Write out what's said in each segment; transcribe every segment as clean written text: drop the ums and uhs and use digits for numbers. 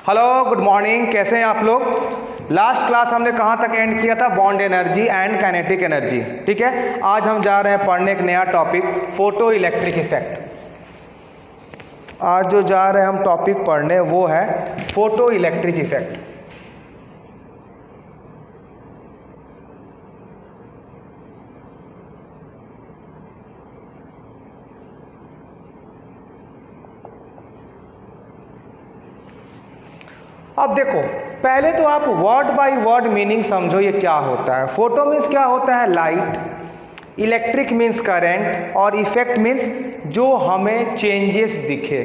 Hello, good morning. कैसे हैं आप लोग? लास्ट क्लास हमने कहाँ तक एंड किया था? Bond energy and kinetic energy. ठीक है, आज हम जा रहे हैं पढ़ने एक नया टॉपिक, फोटो इलेक्ट्रिक इफेक्ट। आज जो जा रहे हैं हम टॉपिक पढ़ने वो है फोटो इलेक्ट्रिक इफेक्ट। अब देखो, पहले तो आप वर्ड बाय वर्ड मीनिंग समझो ये क्या होता है। फोटो मीन्स क्या होता है? लाइट, इलेक्ट्रिक मीन्स करंट, और इफेक्ट मीन्स जो हमें चेंजेस दिखे।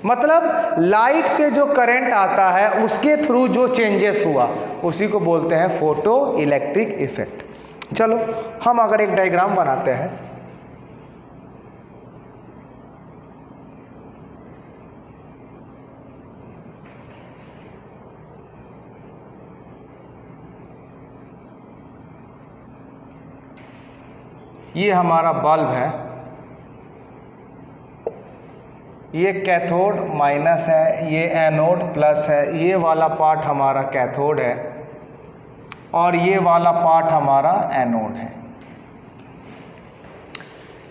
मतलब लाइट से जो करंट आता है उसके थ्रू जो चेंजेस हुआ उसी को बोलते हैं फोटो इलेक्ट्रिक इफेक्ट। चलो हम अगर एक डायग्राम बनाते हैं, ये हमारा बल्ब है, ये कैथोड माइनस है, ये एनोड प्लस है, ये वाला पार्ट हमारा कैथोड है और ये वाला पार्ट हमारा एनोड है।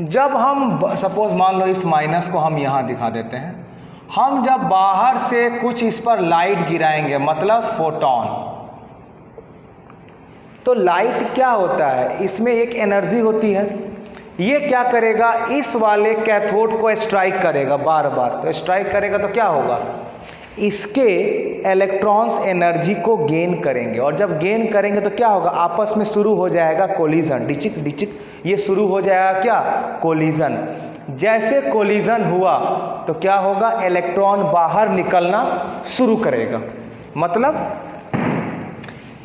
जब हम सपोज मान लो इस माइनस को हम यहाँ दिखा देते हैं, हम जब बाहर से कुछ इस पर लाइट गिराएंगे मतलब फोटोन, तो लाइट क्या होता है? इसमें एक एनर्जी होती है। ये क्या करेगा? इस वाले कैथोड को स्ट्राइक करेगा बार बार। तो स्ट्राइक करेगा तो क्या होगा? इसके इलेक्ट्रॉन्स एनर्जी को गेन करेंगे, और जब गेन करेंगे तो क्या होगा? आपस में शुरू हो जाएगा कोलिजन, डिचिक डिचिक, ये शुरू हो जाएगा क्या? कोलिजन। जैसे कोलिजन हुआ तो क्या होगा? इलेक्ट्रॉन बाहर निकलना शुरू करेगा। मतलब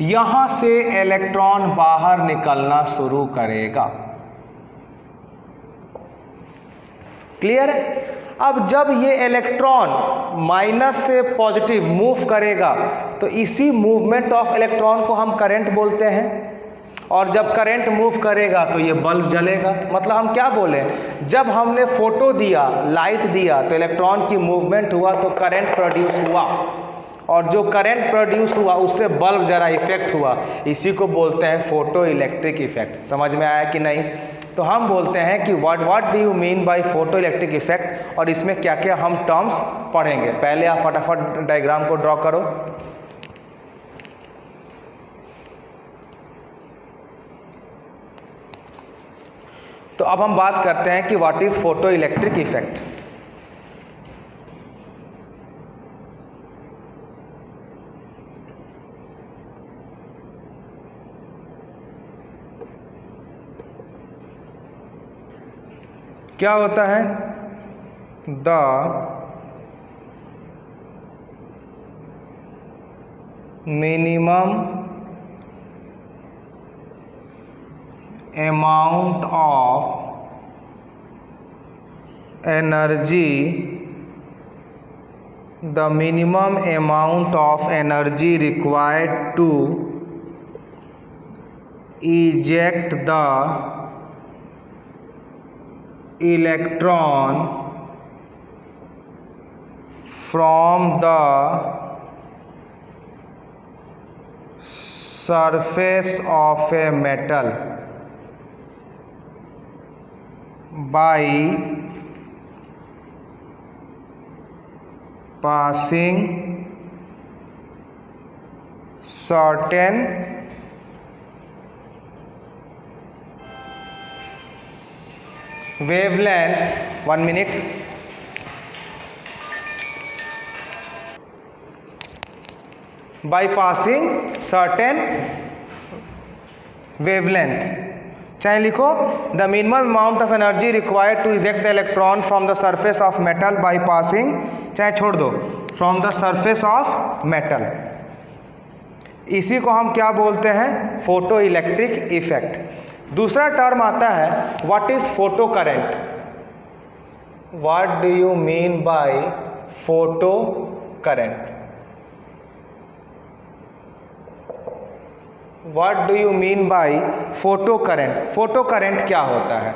यहां से इलेक्ट्रॉन बाहर निकलना शुरू करेगा। क्लियर है? अब जब ये इलेक्ट्रॉन माइनस से पॉजिटिव मूव करेगा तो इसी मूवमेंट ऑफ इलेक्ट्रॉन को हम करंट बोलते हैं, और जब करंट मूव करेगा तो ये बल्ब जलेगा। मतलब हम क्या बोले? जब हमने फोटो दिया, लाइट दिया, तो इलेक्ट्रॉन की मूवमेंट हुआ तो करंट प्रोड्यूस हुआ, और जो करंट प्रोड्यूस हुआ उससे बल्ब जरा इफेक्ट हुआ। इसी को बोलते हैं फोटो इलेक्ट्रिक इफेक्ट। समझ में आया कि नहीं? तो हम बोलते हैं कि what do you mean by photo electric effect, और इसमें क्या क्या हम टर्म्स पढ़ेंगे। पहले आप फटाफट डायग्राम को ड्रॉ करो। तो अब हम बात करते हैं कि what is photo electric effect. क्या होता है? The minimum amount of energy, the minimum amount of energy required to eject the electron from the surface of a metal by passing certain wavelength, 1 minute, by passing certain wavelength। चाहे लिखो the minimum amount of energy required to eject the electron from the surface of metal by passing, चाहे छोड़ दो, from the surface of metal. इसी को हम क्या बोलते हैं? Photo electric effect. दूसरा टर्म आता है what is photo current. What do you mean by photo current? What do you mean by photo current? Photo current क्या होता है?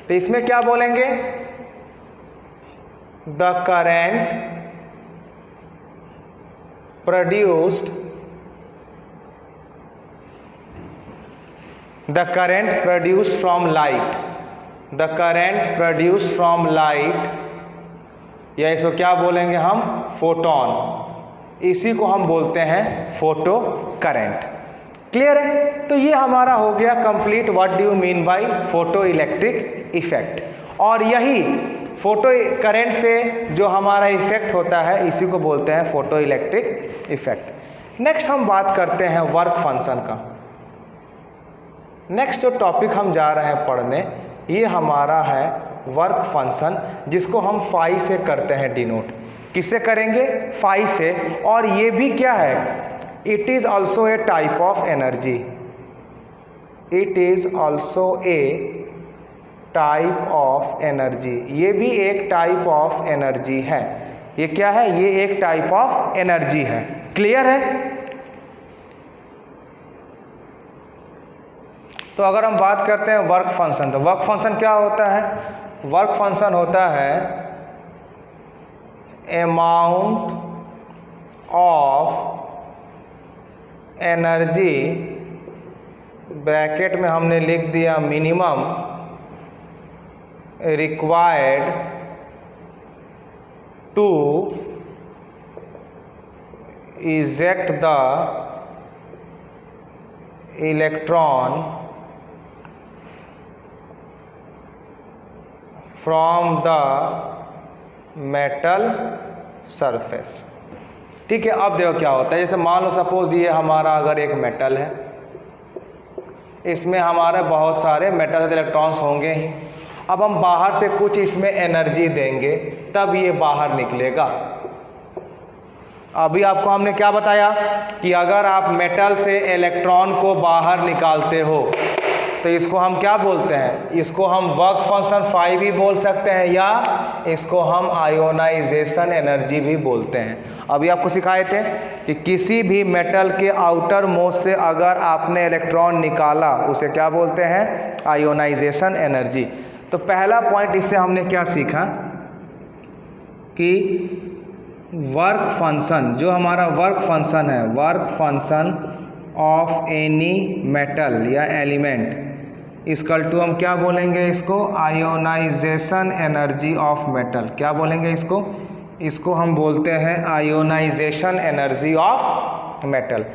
तो इसमें क्या बोलेंगे? The current produced the current produced from light, the current produced from light, या इसको क्या बोलेंगे हम, फोटोन, इसी को हम बोलते हैं फोटो करंट। क्लियर है? तो ये हमारा हो गया complete what do you mean by photo electric effect. और यही फोटो करंट से जो हमारा इफेक्ट होता है इसी को बोलते हैं फोटो इलेक्ट्रिक इफेक्ट। नेक्स्ट हम बात करते हैं वर्क फंक्शन का। नेक्स्ट जो टॉपिक हम जा रहे हैं पढ़ने ये हमारा है वर्क फंक्शन, जिसको हम फाई से करते हैं डिनोट। किससे करेंगे? फाई से। और ये भी क्या है, it is also a type of energy, it is also a type of energy, ये भी एक टाइप ऑफ एनर्जी है। ये क्या है? ये एक टाइप ऑफ एनर्जी है। क्लियर है? तो अगर हम बात करते हैं वर्क फंक्शन, तो वर्क फंक्शन क्या होता है? वर्क फंक्शन होता है अमाउंट ऑफ एनर्जी, ब्रैकेट में हमने लिख दिया minimum required to eject the electron from the metal surface. ठीक है, अब देखो क्या होता है। जैसे मान लो सपोज ये हमारा अगर एक मेटल है, इसमें हमारे बहुत सारे मेटल इलेक्ट्रॉन्स होंगे ही। अब हम बाहर से कुछ इसमें एनर्जी देंगे तब ये बाहर निकलेगा। अभी आपको हमने क्या बताया कि अगर आप मेटल से इलेक्ट्रॉन को बाहर निकालते हो तो इसको हम क्या बोलते हैं? इसको हम वर्क फंक्शन फाई भी बोल सकते हैं या इसको हम आयोनाइजेशन एनर्जी भी बोलते हैं। अभी आपको सिखाए थे कि किसी भी मेटल के आउटर मोस्ट से अगर आपने इलेक्ट्रॉन निकाला उसे क्या बोलते हैं? Ionization energy. तो पहला पॉइंट इससे हमने क्या सीखा कि वर्क फंक्शन, जो हमारा वर्क फंक्शन है, work function of any metal या एलिमेंट इक्वल टू हम क्या बोलेंगे इसको? Ionization energy of metal. क्या बोलेंगे इसको? इसको हम बोलते हैं आयोनाइजेशन एनर्जी ऑफ मेटल।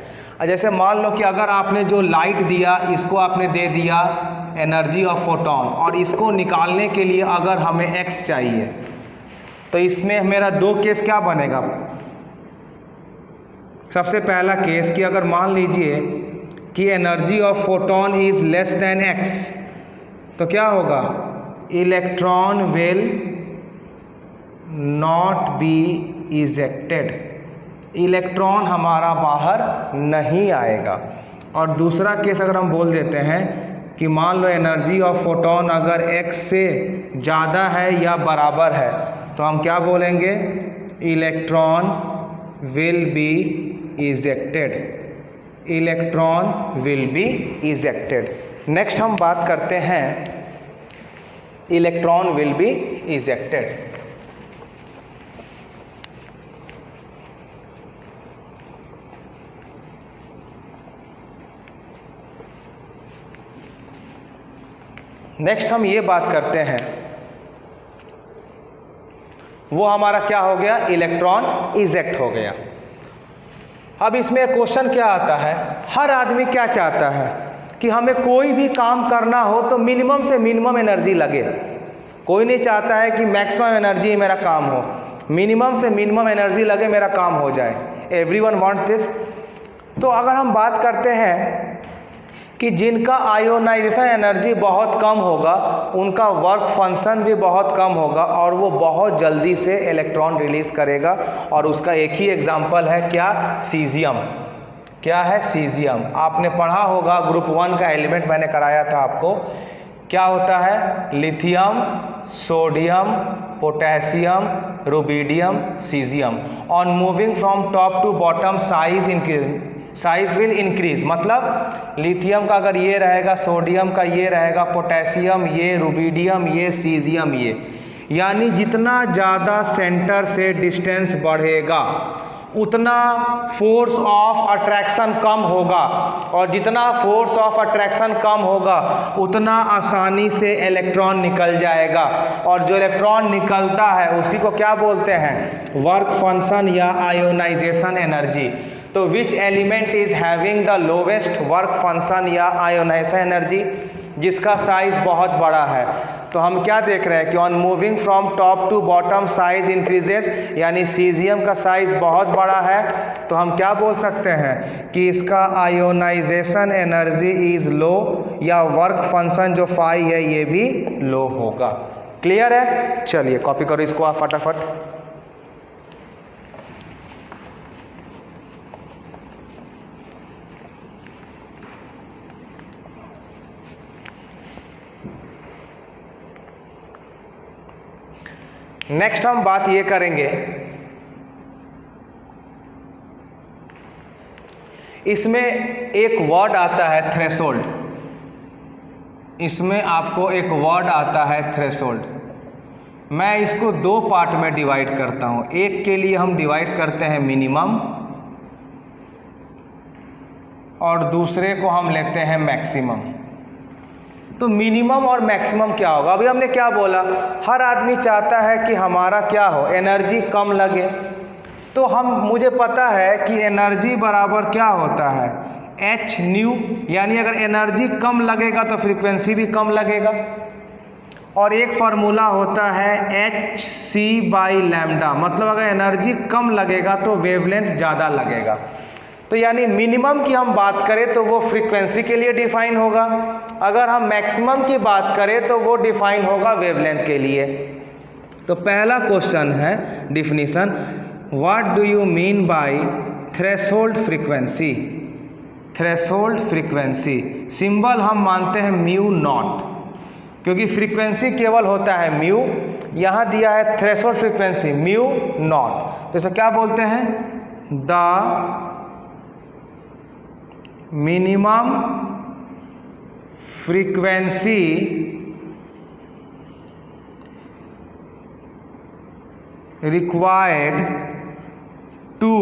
जैसे मान लो कि अगर आपने जो लाइट दिया इसको आपने दे दिया एनर्जी ऑफ फोटोन, और इसको निकालने के लिए अगर हमें एक्स चाहिए तो इसमें मेरा दो केस क्या बनेगा। सबसे पहला केस कि अगर मान लीजिए कि energy of photon is less than x, तो क्या होगा? Electron will not be ejected, electron हमारा बाहर नहीं आएगा। और दूसरा केस अगर हम बोल देते हैं कि मान लो एनर्जी ऑफ फोटोन अगर x से ज़्यादा है या बराबर है तो हम क्या बोलेंगे? Electron will be ejected, electron will be ejected. Next हम बात करते हैं electron will be ejected. Next हम ये बात करते हैं, वो हमारा क्या हो गया? इलेक्ट्रॉन इजेक्ट हो गया। अब इसमें क्वेश्चन क्या आता है, हर आदमी क्या चाहता है कि हमें कोई भी काम करना हो तो मिनिमम से मिनिमम एनर्जी लगे। कोई नहीं चाहता है कि मैक्सिमम एनर्जी मेरा काम हो, मिनिमम से मिनिमम एनर्जी लगे मेरा काम हो जाए। Everyone wants this. तो अगर हम बात करते हैं कि जिनका आयोनाइजेशन एनर्जी बहुत कम होगा उनका वर्क फंक्शन भी बहुत कम होगा और वो बहुत जल्दी से इलेक्ट्रॉन रिलीज करेगा। और उसका एक ही एग्जांपल है क्या? सीजियम। क्या है? सीजियम। आपने पढ़ा होगा, ग्रुप 1 का एलिमेंट मैंने कराया था आपको। क्या होता है? Lithium, sodium, potassium, rubidium, caesium. On moving from top to bottom size will increase. मतलब लिथियम का अगर ये रहेगा, सोडियम का ये रहेगा, पोटेशियम ये, रुबिडियम ये, सीजियम ये, यानी जितना ज़्यादा सेंटर से डिस्टेंस बढ़ेगा उतना फोर्स ऑफ अट्रैक्शन कम होगा, और जितना फोर्स ऑफ अट्रैक्शन कम होगा उतना आसानी से इलेक्ट्रॉन निकल जाएगा, और जो इलेक्ट्रॉन निकलता है उसी को क्या बोलते हैं, वर्क फंक्शन या आयोनाइजेशन एनर्जी। तो which element is having the lowest work function या आयोनाइजेशन एनर्जी, जिसका साइज बहुत बड़ा है। तो हम क्या देख रहे हैं कि on moving from top to bottom size increases, यानी सीजियम का साइज बहुत बड़ा है, तो हम क्या बोल सकते हैं कि इसका आयोनाइजेशन एनर्जी इज लो, या वर्क फंक्शन जो फाई है ये भी लो होगा। क्लियर है? चलिए कॉपी करो इसको आप फटाफट। नेक्स्ट हम बात ये करेंगे, इसमें एक वर्ड आता है थ्रेशोल्ड, इसमें आपको एक वर्ड आता है थ्रेशोल्ड। मैं इसको दो पार्ट में डिवाइड करता हूं। एक के लिए हम डिवाइड करते हैं मिनिमम, और दूसरे को हम लेते हैं मैक्सिमम। तो मिनिमम और मैक्सिमम क्या होगा? अभी हमने क्या बोला, हर आदमी चाहता है कि हमारा क्या हो, एनर्जी कम लगे। तो मुझे पता है कि एनर्जी बराबर क्या होता है, एच न्यू, यानी अगर एनर्जी कम लगेगा तो फ्रीक्वेंसी भी कम लगेगा। और एक फार्मूला होता है एच सी बाई लैम्डा, मतलब अगर एनर्जी कम लगेगा तो वेवलेंथ ज़्यादा लगेगा। तो यानी मिनिमम की हम बात करें तो वो फ्रीक्वेंसी के लिए डिफाइन होगा, अगर हम मैक्सिमम की बात करें तो वो डिफाइन होगा वेवलेंथ के लिए। तो पहला क्वेश्चन है definition, what do you mean bye threshold frequency? Threshold frequency symbol हम मानते हैं म्यू नॉट, क्योंकि फ्रीक्वेंसी केवल होता है म्यू, यहाँ दिया है थ्रेशोल्ड फ्रीक्वेंसी म्यू नॉट। तो इसे क्या बोलते हैं, the minimum frequency required to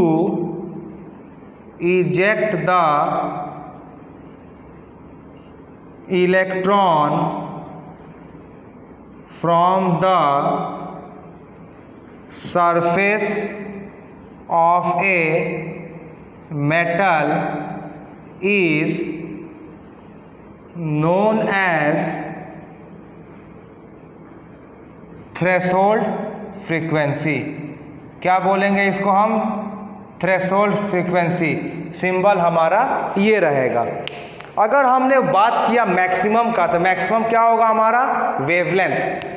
eject the electron from the surface of a metal is known as threshold frequency. क्या बोलेंगे इसको हम, थ्रेशोल्ड फ्रीक्वेंसी। सिंबल हमारा ये रहेगा। अगर हमने बात किया मैक्सिमम का, तो मैक्सिमम क्या होगा हमारा, वेवलेंथ।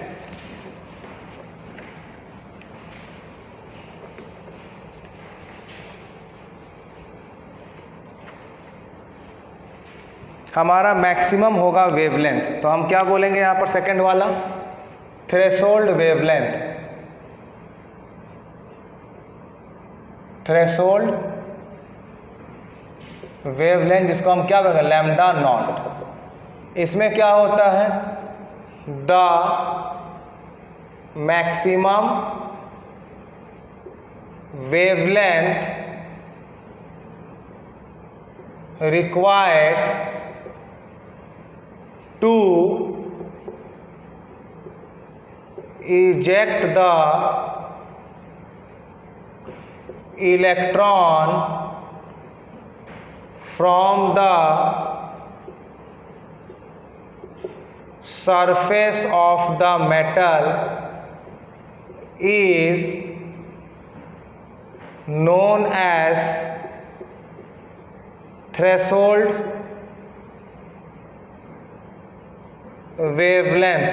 हमारा मैक्सिमम होगा वेवलेंथ। तो हम क्या बोलेंगे यहाँ पर सेकंड वाला, थ्रेशोल्ड वेवलेंथ। थ्रेशोल्ड वेवलेंथ जिसको हम क्या बोलेंगे, लैम्डा नॉट। इसमें क्या होता है, the maximum wavelength required to eject the electron from the surface of the metal is known as threshold wavelength.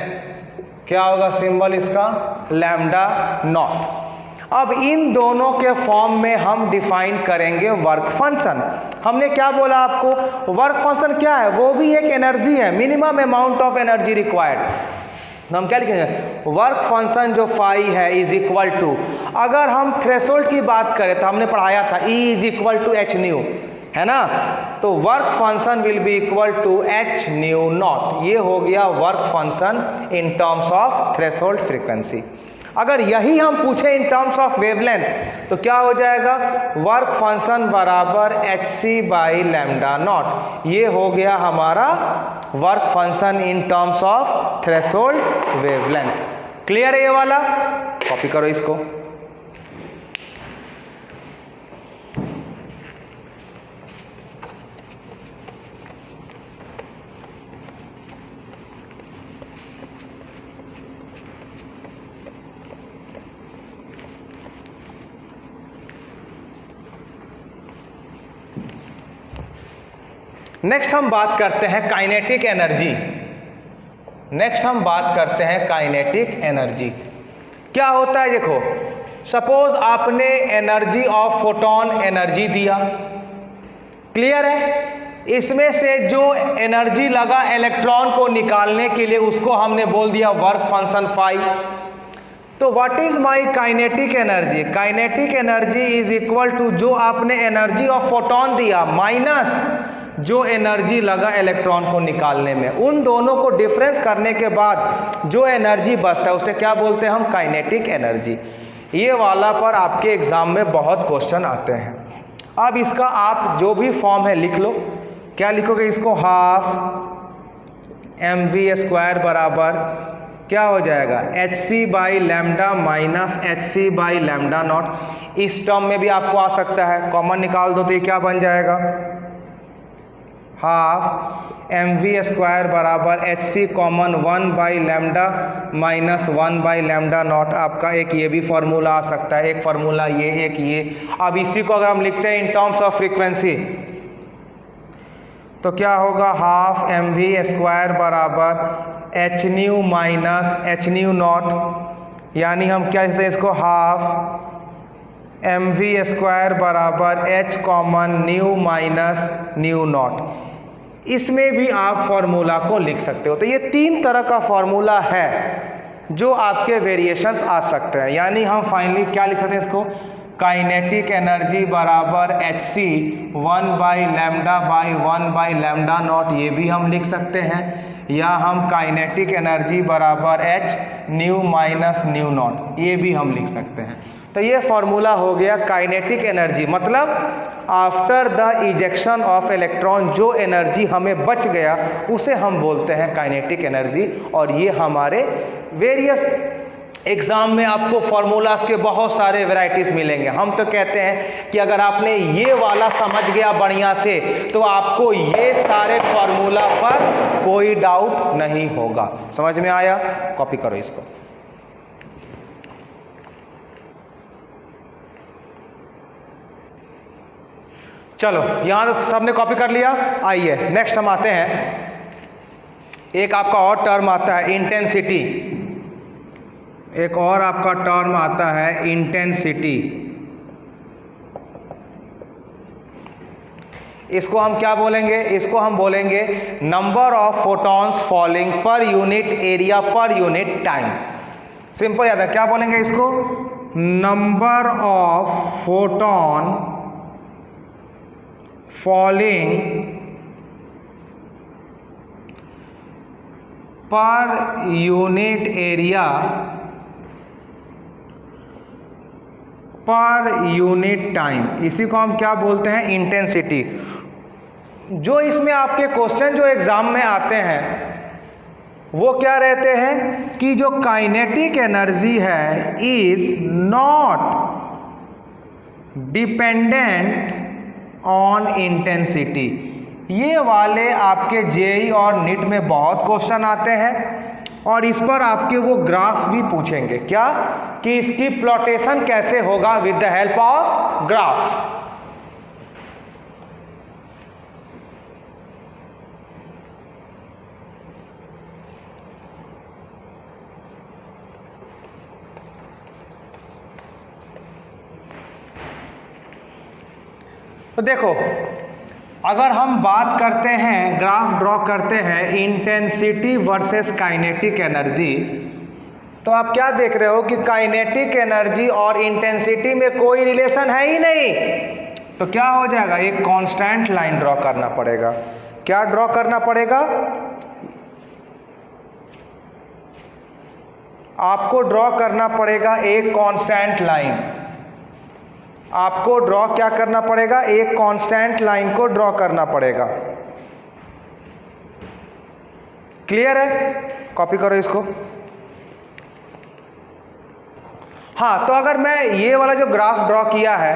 क्या होगा सिंबल इसका, लैम्डा नॉट। अब इन दोनों के फॉर्म में हम डिफाइन करेंगे वर्क फंक्शन। हमने क्या बोला आपको, वर्क फंक्शन क्या है, वो भी एक एनर्जी है, minimum amount of energy required. तो हम क्या लिखेंगे, वर्क फंक्शन जो फाई है इज इक्वल टू, अगर हम थ्रेशोल्ड की बात करें तो हमने पढ़ाया था E is equal to h nu, है ना। तो work function will be equal to h nu naught. ये हो गया work function in terms of threshold frequency. अगर यही हम पूछे इन टर्म्स ऑफ वेवलेंथ तो क्या हो जाएगा, वर्क फंक्शन बराबर hc/λ0। ये हो गया हमारा work function in terms of threshold wavelength. Clear है ये वाला? कॉपी करो इसको। नेक्स्ट हम बात करते हैं काइनेटिक एनर्जी। नेक्स्ट हम बात करते हैं काइनेटिक एनर्जी। क्या होता है देखो, सपोज आपने एनर्जी ऑफ फोटोन एनर्जी दिया, क्लियर है, इसमें से जो एनर्जी लगा इलेक्ट्रॉन को निकालने के लिए उसको हमने बोल दिया वर्क फंक्शन फाई। तो what is my kinetic energy? Kinetic energy is equal to जो आपने एनर्जी ऑफ फोटोन दिया माइनस जो एनर्जी लगा इलेक्ट्रॉन को निकालने में, उन दोनों को डिफरेंस करने के बाद जो एनर्जी बचता है उसे क्या बोलते हैं हम? Kinetic energy. ये वाला पर आपके एग्जाम में बहुत क्वेश्चन आते हैं। अब इसका आप जो भी फॉर्म है लिख लो। क्या लिखोगे इसको? हाफ mv² बराबर क्या हो जाएगा, hc/λ माइनस hc/λ0। इस टर्म में भी आपको आ सकता है, कॉमन निकाल दो तो ये क्या बन जाएगा, हाफ mv² बराबर hc कॉमन 1/λ माइनस 1/λ0। आपका एक ये भी फॉर्मूला आ सकता है, एक फॉर्मूला ये, एक ये। अब इसी को अगर हम लिखते हैं इन टर्म्स ऑफ फ्रीक्वेंसी तो क्या होगा, हाफ mv² बराबर hν माइनस hν0, यानी हम क्या लिखते हैं इसको, हाफ mv² बराबर h कॉमन न्यू माइनस ν0। इसमें भी आप फॉर्मूला को लिख सकते हो। तो ये तीन तरह का फॉर्मूला है जो आपके वेरिएशंस आ सकते हैं। यानी हम फाइनली क्या लिख सकते हैं इसको, काइनेटिक एनर्जी बराबर hc 1/λ/1/λ0, ये भी हम लिख सकते हैं। या हम काइनेटिक एनर्जी बराबर h न्यू माइनस ν0, ये भी हम लिख सकते हैं। तो ये फॉर्मूला हो गया काइनेटिक एनर्जी, मतलब after the ejection of electron जो एनर्जी हमें बच गया उसे हम बोलते हैं काइनेटिक एनर्जी। और ये हमारे वेरियस एग्जाम में आपको फॉर्मूलाज के बहुत सारे वैरायटीज मिलेंगे। हम तो कहते हैं कि अगर आपने ये वाला समझ गया बढ़िया से तो आपको ये सारे फॉर्मूला पर कोई डाउट नहीं होगा। समझ में आया? कॉपी करो इसको। चलो यहां सबने कॉपी कर लिया। आइए नेक्स्ट हम आते हैं, एक आपका और टर्म आता है इंटेंसिटी। एक और आपका टर्म आता है इंटेंसिटी। इसको हम क्या बोलेंगे? इसको हम बोलेंगे number of photons falling per unit area per unit time. Simple याद है, क्या बोलेंगे इसको? Number of photon falling per unit area per unit time, इसी को हम क्या बोलते हैं? इंटेंसिटी। जो इसमें आपके क्वेश्चन जो एग्जाम में आते हैं वो क्या रहते हैं कि जो काइनेटिक एनर्जी है is not dependent on intensity. ये वाले आपके जेई और नीट में बहुत क्वेश्चन आते हैं और इस पर आपके वो ग्राफ भी पूछेंगे। क्या कि इसकी प्लॉटेशन कैसे होगा with the help of graph. तो देखो, अगर हम बात करते हैं, ग्राफ ड्रॉ करते हैं इंटेंसिटी वर्सेस काइनेटिक एनर्जी, तो आप क्या देख रहे हो कि काइनेटिक एनर्जी और इंटेंसिटी में कोई रिलेशन है ही नहीं। तो क्या हो जाएगा, एक कांस्टेंट लाइन ड्रॉ करना पड़ेगा। क्या ड्रॉ करना पड़ेगा? आपको ड्रॉ करना पड़ेगा एक कांस्टेंट लाइन। आपको ड्रॉ क्या करना पड़ेगा? एक कांस्टेंट लाइन को ड्रॉ करना पड़ेगा। क्लियर है? कॉपी करो इसको। हाँ, तो अगर मैं ये वाला जो ग्राफ ड्रॉ किया है,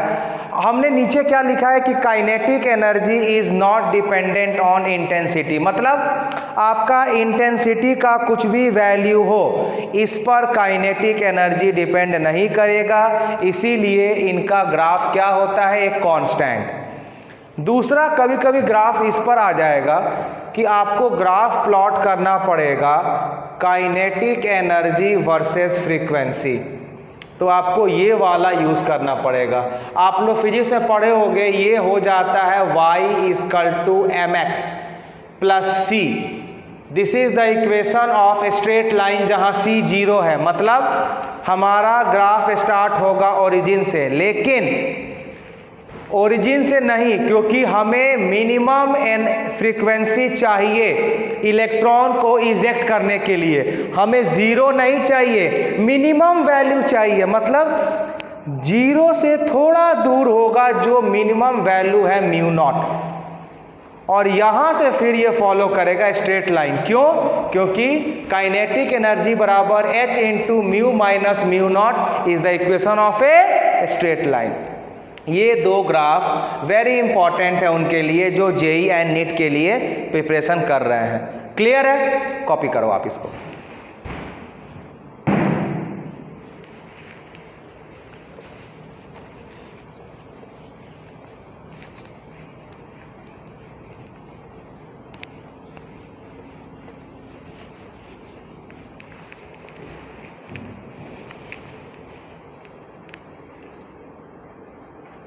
हमने नीचे क्या लिखा है कि kinetic energy is not dependent on intensity, मतलब आपका इंटेंसिटी का कुछ भी वैल्यू हो, इस पर काइनेटिक एनर्जी डिपेंड नहीं करेगा, इसीलिए इनका ग्राफ क्या होता है? एक कांस्टेंट। दूसरा, कभी कभी ग्राफ इस पर आ जाएगा कि आपको ग्राफ प्लॉट करना पड़ेगा काइनेटिक एनर्जी वर्सेस फ्रीक्वेंसी, तो आपको ये वाला यूज करना पड़ेगा। आप लोग फिजिक्स में पढ़े होंगे, ये हो जाता है y = mx + c। This is the equation of straight line जहां c 0 है, मतलब हमारा ग्राफ स्टार्ट होगा ओरिजिन से, लेकिन ओरिजिन से नहीं, क्योंकि हमें मिनिमम फ्रीक्वेंसी चाहिए इलेक्ट्रॉन को इजेक्ट करने के लिए। हमें 0 नहीं चाहिए, मिनिमम वैल्यू चाहिए, मतलब 0 से थोड़ा दूर होगा जो मिनिमम वैल्यू है μ0, और यहां से फिर ये फॉलो करेगा स्ट्रेट लाइन। क्यों? क्योंकि काइनेटिक एनर्जी बराबर h × μ - μ0 is the equation of a straight line. ये दो ग्राफ वेरी इंपॉर्टेंट है उनके लिए जो जेईई एंड नीट के लिए प्रिपरेशन कर रहे हैं। क्लियर है? कॉपी करो आप इसको।